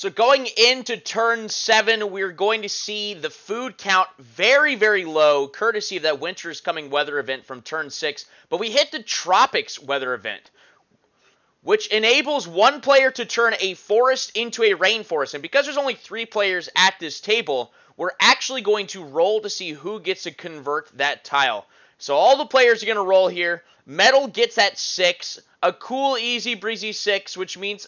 So going into turn 7, we're going to see the food count very, very low, courtesy of that winter is coming weather event from turn 6. But we hit the tropics weather event, which enables one player to turn a forest into a rainforest. And because there's only 3 players at this table, we're actually going to roll to see who gets to convert that tile. So all the players are going to roll here. Metal gets at 6, a cool, easy, breezy 6, which means...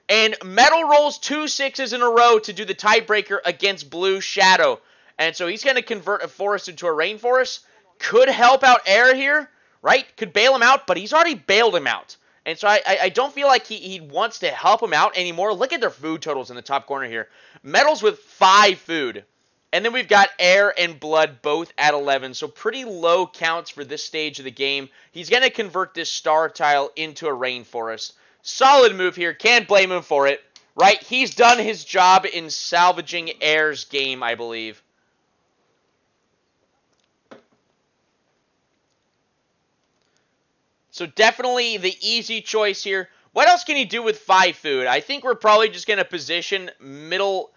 And Metal rolls 2 6s in a row to do the tiebreaker against Blue Shadow. And so he's going to convert a forest into a rainforest. Could help out Air here, right? Could bail him out, but he's already bailed him out. And so I don't feel like he wants to help him out anymore. Look at their food totals in the top corner here. Metal's with 5 food. And then we've got Air and Blood both at 11. So pretty low counts for this stage of the game. He's going to convert this star tile into a rainforest. Solid move here. Can't blame him for it, right? He's done his job in salvaging Air's game, I believe. So definitely the easy choice here. What else can he do with 5 food? I think we're probably just going to position middle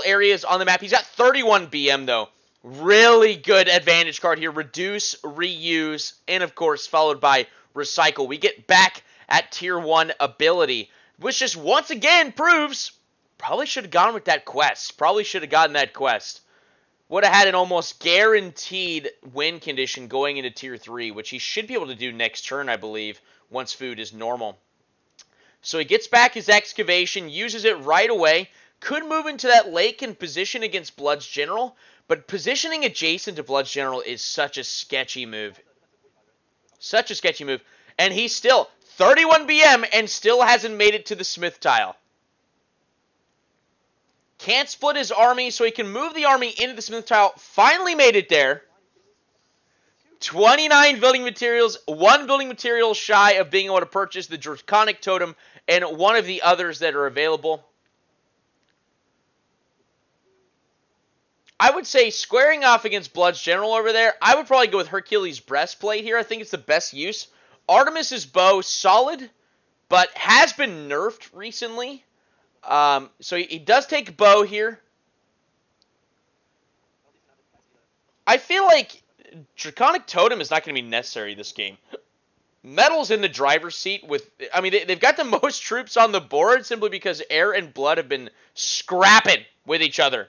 areas on the map. He's got 31 BM, though. Really good advantage card here. Reduce, reuse, and, of course, followed by recycle. We get back at tier 1 ability, which just once again proves probably should have gone with that quest. Probably should have gotten that quest. Would have had an almost guaranteed win condition going into tier 3, which he should be able to do next turn, I believe, once food is normal. So he gets back his excavation, uses it right away, could move into that lake and position against Blood's General, but positioning adjacent to Blood's General is such a sketchy move. Such a sketchy move. And he's still 31 BM and still hasn't made it to the Smith tile. Can't split his army, so he can move the army into the Smith tile. Finally made it there. 29 building materials, 1 building material shy of being able to purchase the Draconic Totem and one of the others that are available. I would say squaring off against Blood's General over there, I would probably go with Hercules' Breastplate here. I think it's the best use. Artemis's bow, solid, but has been nerfed recently. So he does take bow here. I feel like Draconic Totem is not going to be necessary this game. Metal's in the driver's seat with... I mean, they've got the most troops on the board simply because Air and Blood have been scrapping with each other.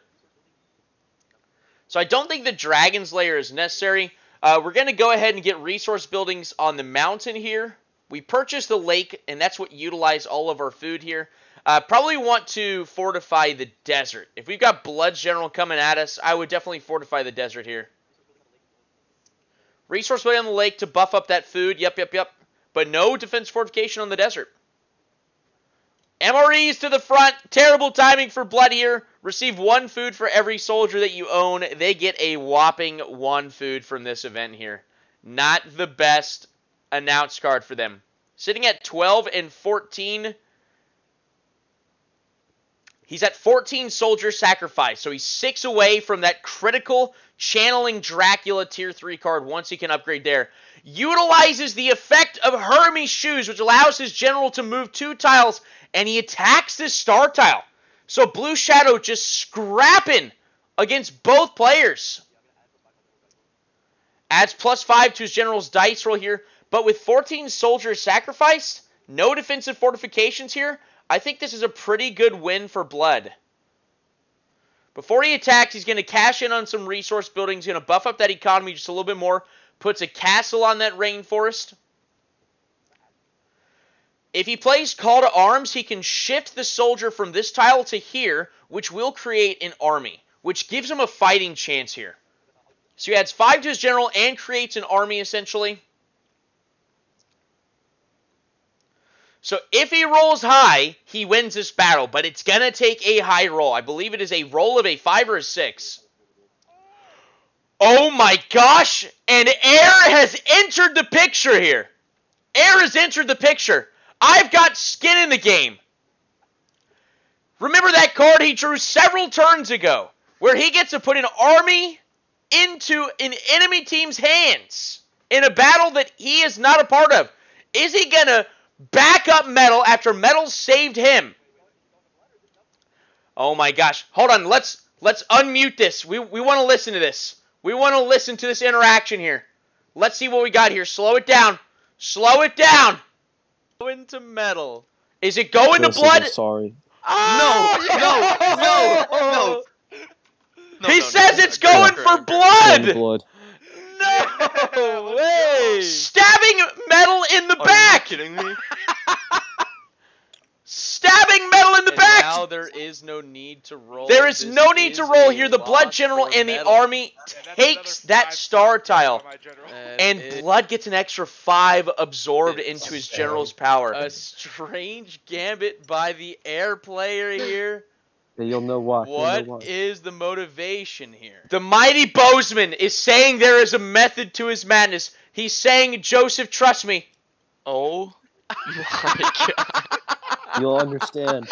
So I don't think the Dragon's Lair is necessary. We're going to go ahead and get resource buildings on the mountain here. We purchased the lake, and that's what utilized all of our food here. Probably want to fortify the desert. If we've got Blood's General coming at us, I would definitely fortify the desert here. Resource building on the lake to buff up that food. Yep. But no defense fortification on the desert. MREs to the front. Terrible timing for Blood here. Receive 1 food for every soldier that you own. They get a whopping 1 food from this event here. Not the best announced card for them. Sitting at 12 and 14. He's at 14 soldier sacrifice. So he's 6 away from that critical channeling Dracula tier 3 card once he can upgrade there. Utilizes the effect of Hermes' Shoes, which allows his general to move 2 tiles, and he attacks this star tile. So Blue Shadow just scrapping against both players. Adds +5 to his general's dice roll here. But with 14 soldiers sacrificed, no defensive fortifications here, I think this is a pretty good win for Blood. Before he attacks, he's going to cash in on some resource building. He's going to buff up that economy just a little bit more. Puts a castle on that rainforest. If he plays Call to Arms, he can shift the soldier from this tile to here, which will create an army, which gives him a fighting chance here. So he adds 5 to his general and creates an army, essentially. So if he rolls high, he wins this battle, but it's going to take a high roll. I believe it is a roll of a 5 or a 6. Oh my gosh! And Air has entered the picture here. Air has entered the picture. I've got skin in the game. Remember that card he drew several turns ago, where he gets to put an army into an enemy team's hands in a battle that he is not a part of. Is he going to back up Metal after Metal saved him? Oh my gosh. Hold on. Let's unmute this. We want to listen to this. We want to listen to this interaction here. Let's see what we got here. Slow it down. Slow it down. Going to metal. Is it going to blood? I'm sorry. No. He says it's going for blood. Blood. No way. Stabbing metal in the back. Are you kidding me? Stabbing metal in the back. Now there is no need to roll. There is no need to roll here. The blood general and the army takes that star tile. And blood gets an extra 5 absorbed into his general's power. A strange gambit by the air player here. You'll know why. What is the motivation here? The mighty Bozeman is saying there is a method to his madness. He's saying, Joseph, trust me. Oh my god. You'll understand.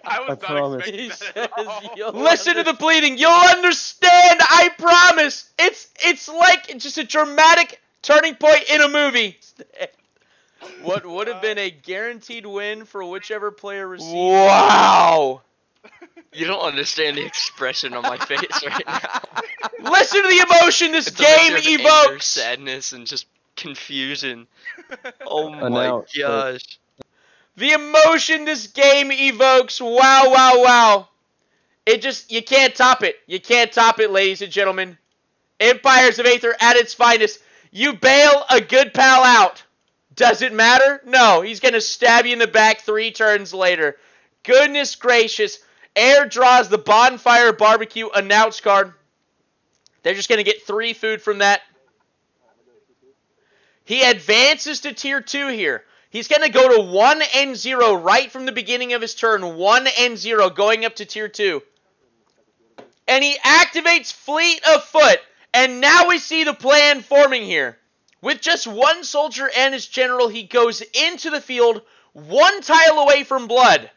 I promise. expecting that at all. Listen to the bleeding. You'll understand. I promise. It's like just a dramatic turning point in a movie. What would have been a guaranteed win for whichever player received. Wow. You don't understand the expression on my face right now. Listen to the emotion this It's a game mixture of anger, evokes. sadness, and just confusion. Oh my now, gosh. The emotion this game evokes. Wow, wow, wow. You can't top it. You can't top it, ladies and gentlemen. Empires of Aether at its finest. You bail a good pal out. Does it matter? No. He's going to stab you in the back 3 turns later. Goodness gracious. Air draws the Bonfire Barbecue announce card. They're just going to get 3 food from that. He advances to tier 2 here. He's going to go to 1 and 0 right from the beginning of his turn. 1 and 0 going up to tier 2. And he activates Fleet of Foot. And now we see the plan forming here. With just 1 soldier and his general, he goes into the field 1 tile away from blood.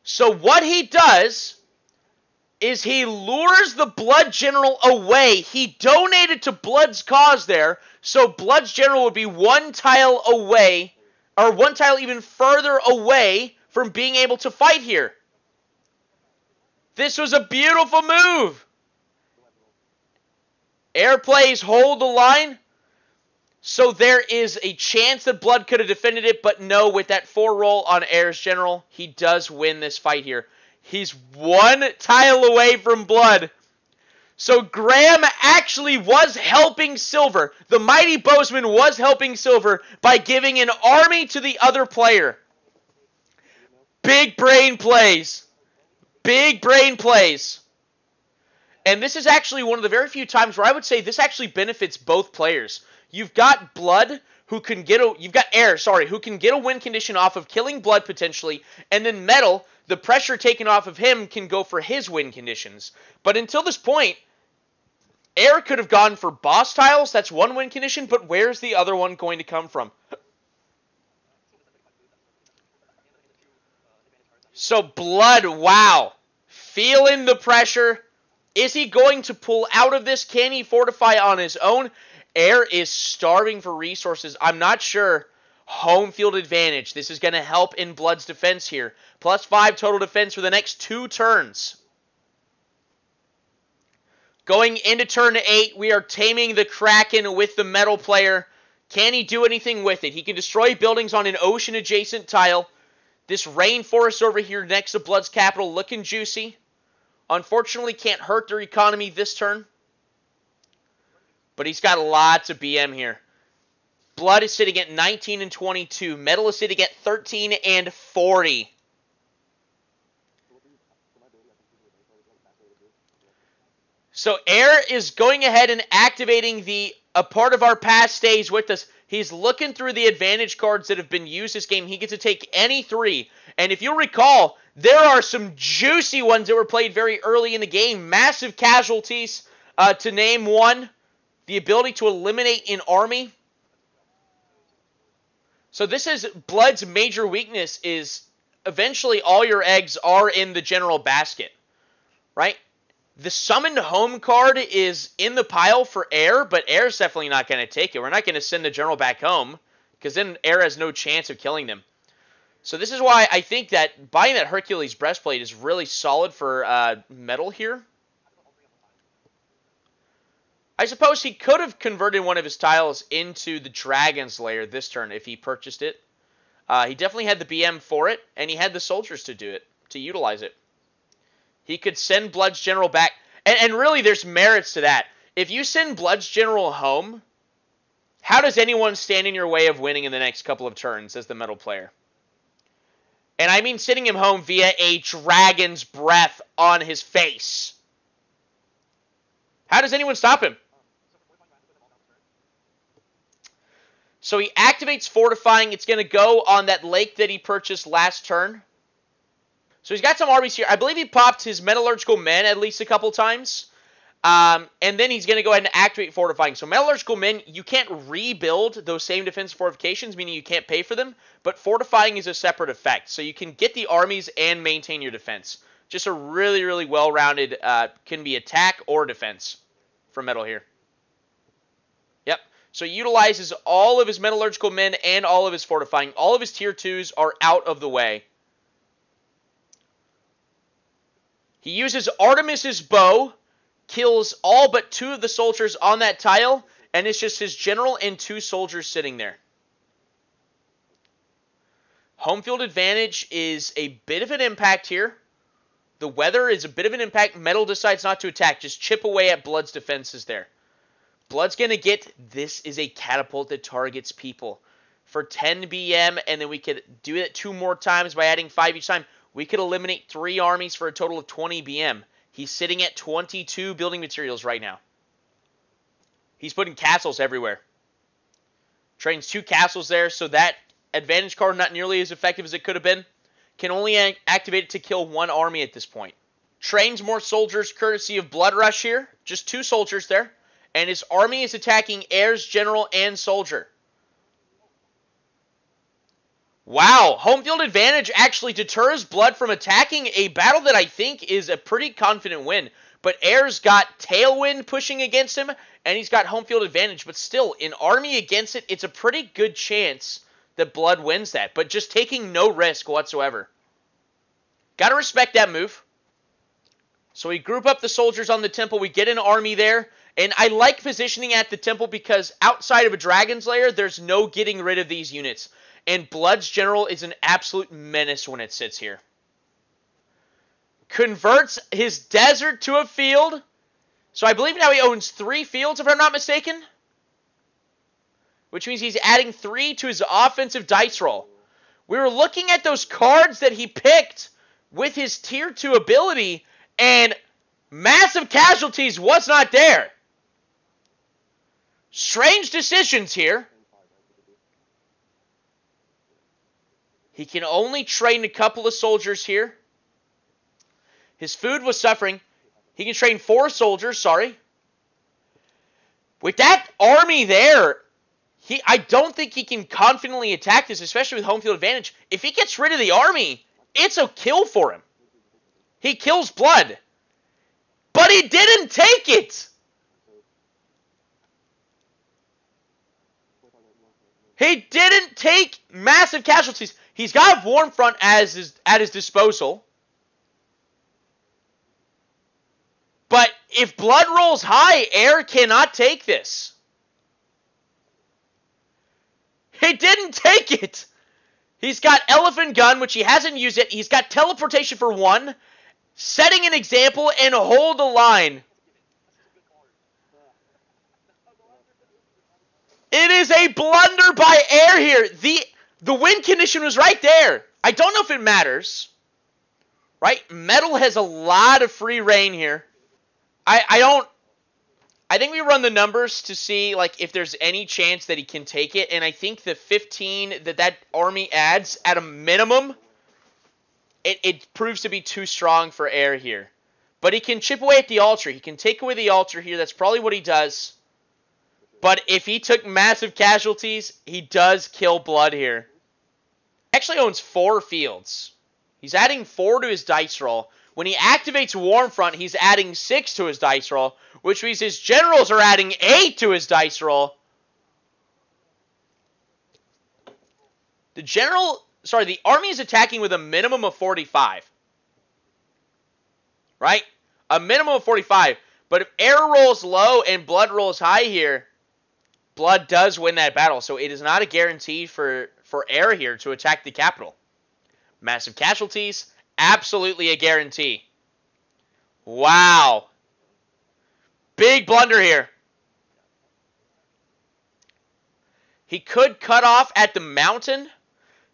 So what he does is he lures the blood general away. He donated to blood's cause there. So blood's general would be 1 tile away, or 1 tile even further away from being able to fight here. This was a beautiful move. Air plays hold the line. So there is a chance that blood could have defended it, but no, with that 4 roll on Air's general, he does win this fight here. He's 1 tile away from blood. So Graham actually was helping Silver. The mighty Bozeman was helping Silver by giving an army to the other player. Big brain plays. Big brain plays. And this is actually one of the very few times where I would say this actually benefits both players. You've got Blood, who can get you've got Air, who can get a win condition off of killing Blood potentially, and then Metal, the pressure taken off of him can go for his win conditions. But until this point, Air could have gone for boss tiles, that's 1 win condition, but where's the other one going to come from? So Blood, wow, feeling the pressure. Is he going to pull out of this? Can he fortify on his own? Air is starving for resources. I'm not sure. Home field advantage. This is going to help in Blood's defense here. +5 total defense for the next 2 turns. Going into turn 8, we are taming the Kraken with the metal player. Can he do anything with it? He can destroy buildings on an ocean-adjacent tile. This rainforest over here next to Blood's capital looking juicy. Unfortunately, can't hurt their economy this turn. But he's got lots of BM here. Blood is sitting at 19 and 22. Metal is sitting at 13 and 40. So Air is going ahead and activating a part of our past stays with us. He's looking through the advantage cards that have been used this game. He gets to take any 3. And if you'll recall, there are some juicy ones that were played very early in the game. Massive casualties, to name one. The ability to eliminate an army. So this is Blood's major weakness is eventually all your eggs are in the general basket. Right? The summoned home card is in the pile for Air, but Air's definitely not going to take it. We're not going to send the general back home, because then Air has no chance of killing them. So this is why I think that buying that Hercules breastplate is really solid for metal here. I suppose he could have converted one of his tiles into the Dragon's Lair this turn if he purchased it. He definitely had the BM for it, and he had the soldiers to do it, to utilize it. He could send Blood's General back, and really there's merits to that. If you send Blood's General home, how does anyone stand in your way of winning in the next couple of turns as the metal player? And I mean sending him home via a Dragon's Breath on his face. How does anyone stop him? So he activates Fortifying. It's going to go on that lake that he purchased last turn. So he's got some armies here. I believe he popped his Metallurgical Men at least a couple times. And then he's going to go ahead and activate Fortifying. So Metallurgical Men, you can't rebuild those same defense fortifications, meaning you can't pay for them. But Fortifying is a separate effect. So you can get the armies and maintain your defense. Just a really, really well-rounded, can be attack or defense for metal here. Yep. So he utilizes all of his Metallurgical Men and all of his Fortifying. All of his tier 2s are out of the way. He uses Artemis's bow, kills all but 2 of the soldiers on that tile, and it's just his general and 2 soldiers sitting there. Home field advantage is a bit of an impact here. The weather is a bit of an impact. Metal decides not to attack. Just chip away at Blood's defenses there. Blood's going to get, this is a catapult that targets people. For 10 BM, and then we could do it 2 more times by adding 5 each time. We could eliminate 3 armies for a total of 20 BM. He's sitting at 22 building materials right now. He's putting castles everywhere. Trains 2 castles there, so that advantage card, not nearly as effective as it could have been. Can only activate it to kill 1 army at this point. Trains more soldiers courtesy of Blood Rush here. Just 2 soldiers there. And his army is attacking heirs, general, and soldier. Wow, home field advantage actually deters Blood from attacking a battle that I think is a pretty confident win. But Air's got Tailwind pushing against him, and he's got home field advantage. But still, in army against it, it's a pretty good chance that Blood wins that. But just taking no risk whatsoever. Gotta respect that move. So we group up the soldiers on the temple. We get an army there. And I like positioning at the temple because outside of a Dragon's Lair, there's no getting rid of these units. And Blood's General is an absolute menace when it sits here. Converts his desert to a field. So I believe now he owns 3 fields, if I'm not mistaken. Which means he's adding 3 to his offensive dice roll. We were looking at those cards that he picked with his tier 2 ability, and Massive Casualties was not there. Strange decisions here. He can only train a couple of soldiers here. His food was suffering. He can train 4 soldiers, sorry. With that army there, I don't think he can confidently attack this, especially with home field advantage. If he gets rid of the army, it's a kill for him. He kills Blood. But he didn't take it! He didn't take Massive Casualties. He's got Warmfront at his disposal. But if Blood rolls high, Air cannot take this. He didn't take it. He's got Elephant Gun, which he hasn't used yet. He's got Teleportation for 1. Setting an example and hold the line. It is a blunder by Air here. The win condition was right there. I don't know if it matters. Right? Metal has a lot of free reign here. I think we run the numbers to see like if there's any chance that he can take it, and I think the 15 that army adds at a minimum, it proves to be too strong for Air here. But he can chip away at the altar. He can take away the altar here. That's probably what he does. But if he took Massive Casualties, he does kill Blood here. Actually owns 4 fields. He's adding 4 to his dice roll. When he activates Warmfront, he's adding 6 to his dice roll, which means his generals are adding 8 to his dice roll. The general sorry, the army is attacking with a minimum of 45. Right? A minimum of 45. But if air rolls low and blood rolls high here, blood does win that battle. So it is not a guarantee for air here to attack the capital. Massive casualties, absolutely a guarantee. Wow. Big blunder here. He could cut off at the mountain,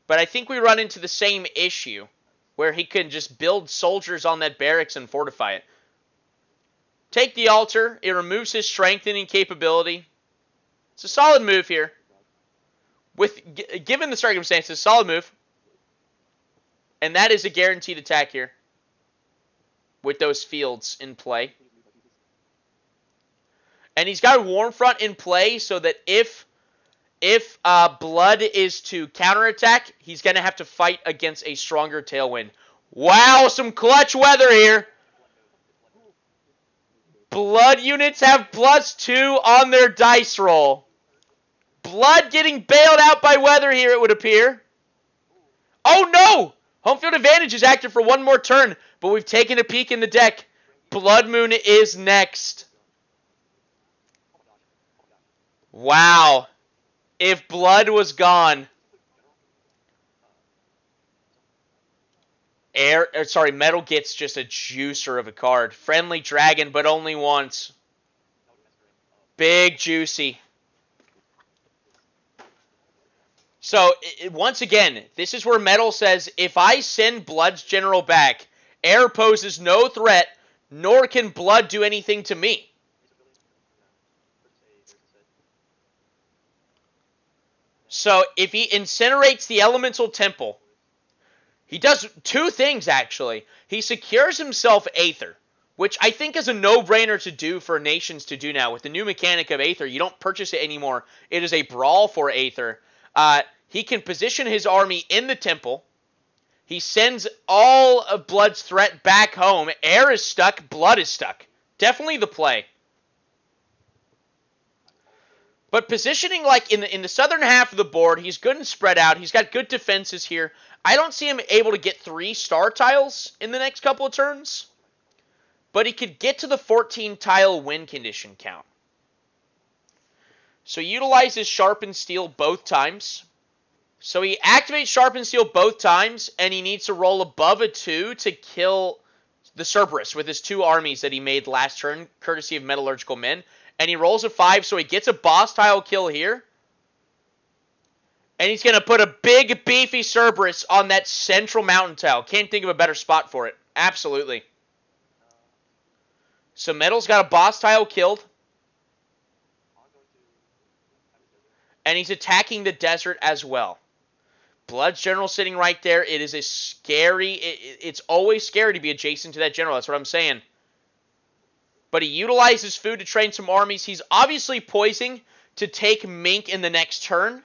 but I think we run into the same issue, where he can just build soldiers on that barracks and fortify it. Take the altar. It removes his strengthening capability. It's a solid move here. Given the circumstances, solid move. And that is a guaranteed attack here, with those fields in play. And he's got a warm front in play so that if blood is to counterattack, he's going to have to fight against a stronger tailwind. Wow, some clutch weather here. Blood units have +2 on their dice roll. Blood getting bailed out by weather here, it would appear. Oh no! Home field advantage is active for one more turn, but we've taken a peek in the deck. Blood Moon is next. Wow. If blood was gone, metal gets just a juicer of a card. Friendly dragon, but only once. Big juicy. So, once again, this is where metal says, if I send blood's general back, air poses no threat, nor can blood do anything to me. So, if he incinerates the elemental temple, he does two things, actually. He secures himself Aether, which I think is a no-brainer to do for nations to do now. With the new mechanic of Aether, you don't purchase it anymore. It is a brawl for Aether. He can position his army in the temple. He sends all of Blood's threat back home. Air is stuck. Blood is stuck. Definitely the play. But positioning like in the southern half of the board, he's good and spread out. He's got good defenses here. I don't see him able to get 3 star tiles in the next couple of turns. But he could get to the 14 tile win condition count. So he utilizes Sharpened Steel both times. So he activates Sharpened Steel both times, and he needs to roll above a 2 to kill the Cerberus with his 2 armies that he made last turn, courtesy of Metallurgical Men. And he rolls a 5, so he gets a boss tile kill here. And he's going to put a big, beefy Cerberus on that central mountain tile. Can't think of a better spot for it. Absolutely. So Metal's got a boss tile killed. And he's attacking the desert as well. Blood's general sitting right there. It is a scary... It's always scary to be adjacent to that general. That's what I'm saying. But he utilizes food to train some armies. He's obviously poising to take Mink in the next turn.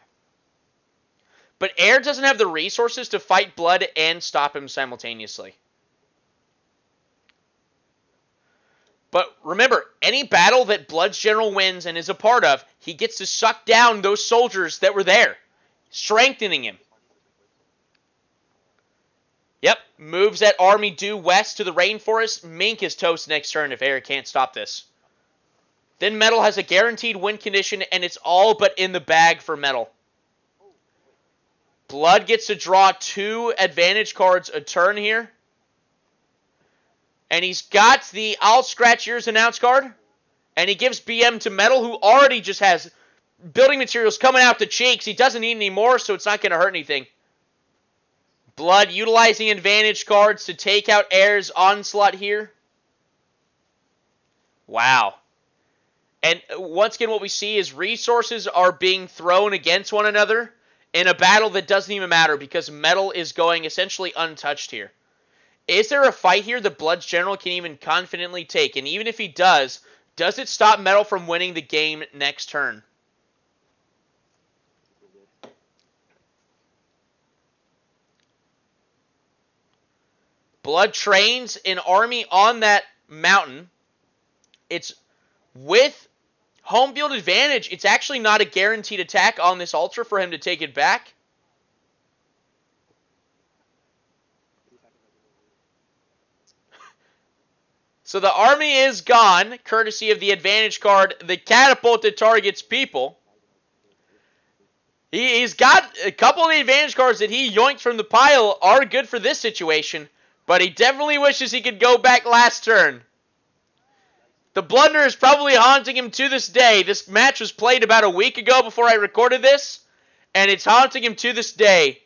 But Air doesn't have the resources to fight Blood and stop him simultaneously. But remember, any battle that Blood's general wins and is a part of, he gets to suck down those soldiers that were there, strengthening him. Yep, moves that army due west to the rainforest. Mink is toast next turn if Air can't stop this. Then Metal has a guaranteed win condition, and it's all but in the bag for Metal. Blood gets to draw 2 advantage cards a turn here. And he's got the I'll Scratch Yours announce card. And he gives BM to Metal, who already just has building materials coming out the cheeks. He doesn't need any more, so it's not going to hurt anything. Blood utilizing advantage cards to take out Air's onslaught here. Wow. And once again, what we see is resources are being thrown against one another in a battle that doesn't even matter because Metal is going essentially untouched here. Is there a fight here that Blood's general can even confidently take? And even if he does it stop Metal from winning the game next turn? Blood trains an army on that mountain. It's with home field advantage. It's actually not a guaranteed attack on this altar for him to take it back. So the army is gone, courtesy of the advantage card, the catapult that targets people. He's got a couple of the advantage cards that he yoinked from the pile are good for this situation, but he definitely wishes he could go back last turn. The blunder is probably haunting him to this day. This match was played about a week ago before I recorded this, and it's haunting him to this day.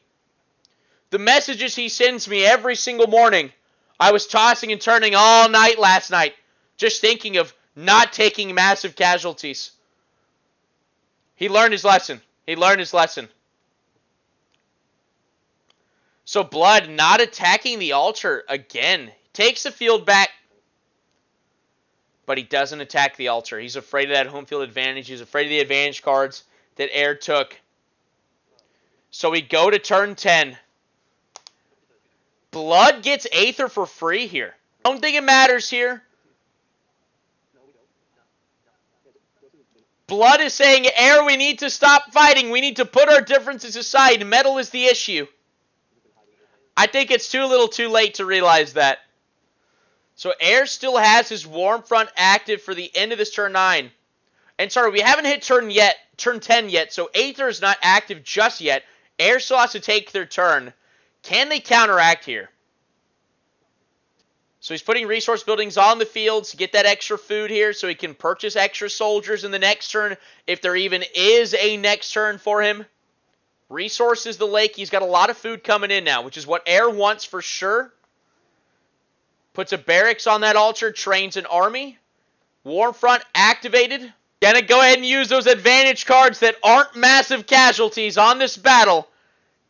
The messages he sends me every single morning. I was tossing and turning all night last night, just thinking of not taking massive casualties. He learned his lesson. He learned his lesson. So Blood not attacking the altar again. Takes the field back, but he doesn't attack the altar. He's afraid of that home field advantage. He's afraid of the advantage cards that Air took. So we go to turn 10. Blood gets Aether for free here. Don't think it matters here. Blood is saying, Air, we need to stop fighting. We need to put our differences aside. Metal is the issue. I think it's too little too late to realize that. So Air still has his Warm Front active for the end of this turn 9. And sorry, we haven't hit turn 10 yet, so Aether is not active just yet. Air still has to take their turn. Can they counteract here? So he's putting resource buildings on the fields to get that extra food here so he can purchase extra soldiers in the next turn if there even is a next turn for him. Resources the lake. He's got a lot of food coming in now, which is what Air wants for sure. Puts a barracks on that altar, trains an army. Warm Front activated. Gonna go ahead and use those advantage cards that aren't massive casualties on this battle.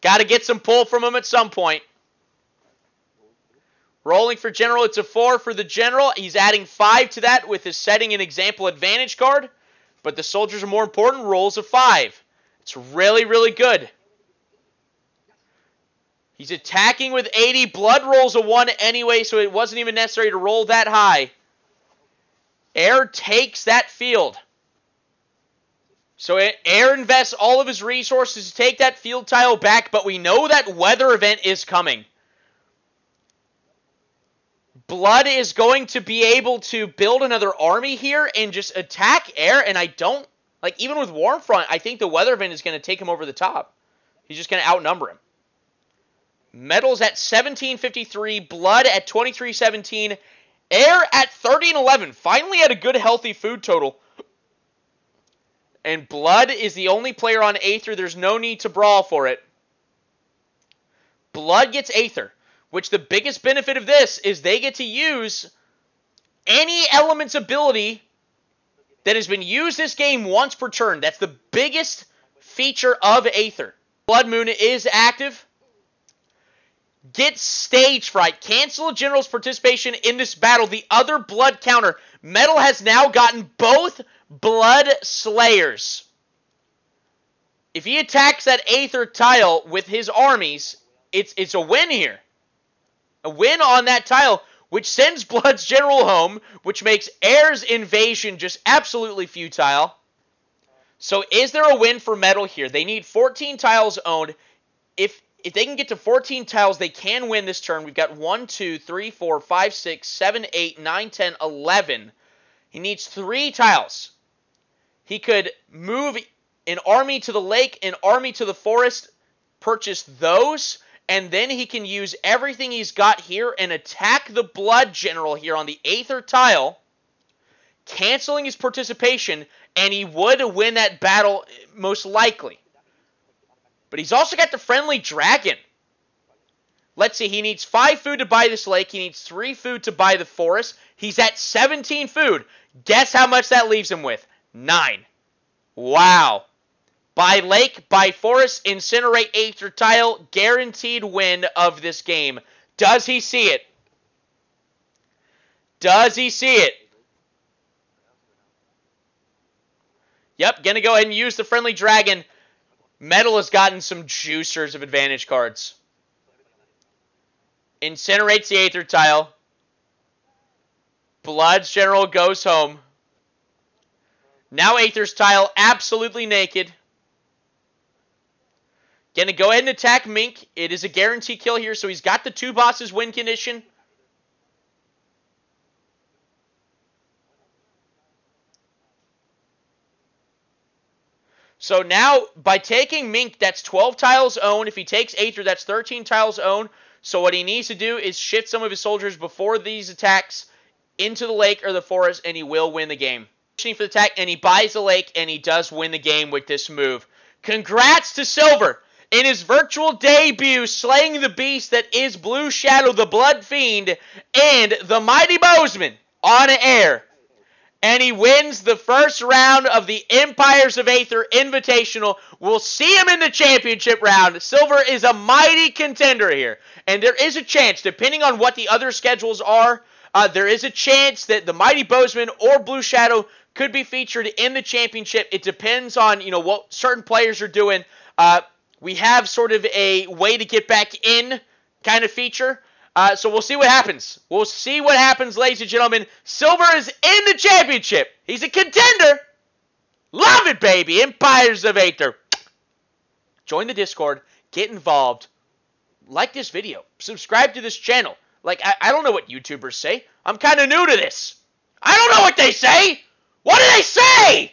Gotta get some pull from him at some point. Rolling for General, it's a 4 for the General. He's adding 5 to that with his setting an example advantage card. But the soldiers are more important, rolls a 5. It's really, really good. He's attacking with 80. Blood rolls a 1 anyway, so it wasn't even necessary to roll that high. Air takes that field. So Air invests all of his resources to take that field tile back, but we know that weather event is coming. Blood is going to be able to build another army here and just attack Air, and I don't, like, even with Warm Front, I think the weather event is going to take him over the top. He's just going to outnumber him. Metal's at 1753, Blood at 2317, Air at 30-11. Finally had a good, healthy food total. And Blood is the only player on Aether. There's no need to brawl for it. Blood gets Aether, which the biggest benefit of this is they get to use any element's ability that has been used this game once per turn. That's the biggest feature of Aether. Blood Moon is active. Get Stage Fright. Cancel a general's participation in this battle. The other blood counter. Metal has now gotten both Blood Slayers. If he attacks that Aether tile with his armies, it's a win here. A win on that tile, which sends Blood's general home, which makes Air's invasion just absolutely futile. So is there a win for Metal here? They need 14 tiles owned. If they can get to 14 tiles, they can win this turn. We've got 1, 2, 3, 4, 5, 6, 7, 8, 9, 10, 11. He needs 3 tiles. He could move an army to the lake, an army to the forest, purchase those, and then he can use everything he's got here and attack the Blood General here on the Aether tile, canceling his participation, and he would win that battle most likely. But he's also got the Friendly Dragon. Let's see, he needs 5 food to buy this lake. He needs 3 food to buy the forest. He's at 17 food. Guess how much that leaves him with? 9. Wow. Buy lake, buy forest, incinerate Aether tile, guaranteed win of this game. Does he see it? Does he see it? Yep, gonna go ahead and use the Friendly Dragon. Metal has gotten some juicers of advantage cards. Incinerates the Aether tile. Blood's general goes home. Now Aether's tile absolutely naked. Gonna go ahead and attack Mink. It is a guarantee kill here, so he's got the 2 bosses win condition. So now, by taking Mink, that's 12 tiles owned. If he takes Aether, that's 13 tiles owned. So what he needs to do is shift some of his soldiers before these attacks into the lake or the forest, and he will win the game. For the attack, and he buys the lake, and he does win the game with this move. Congrats to Silver in his virtual debut, slaying the beast that is Blue Shadow, the Blood Fiend, and the Mighty Bozeman on air. And he wins the first round of the Empires of Aether Invitational. We'll see him in the championship round. Silver is a mighty contender here. And there is a chance, depending on what the other schedules are, there is a chance that the Mighty Bozeman or Blue Shadow could be featured in the championship. It depends on, what certain players are doing. We have sort of a way to get back in kind of feature. So we'll see what happens. We'll see what happens, ladies and gentlemen. Silver is in the championship. He's a contender. Love it, baby. Empires of Aether. Join the Discord. Get involved. Like this video. Subscribe to this channel. I don't know what YouTubers say. I'm kind of new to this. I don't know what they say. What do they say?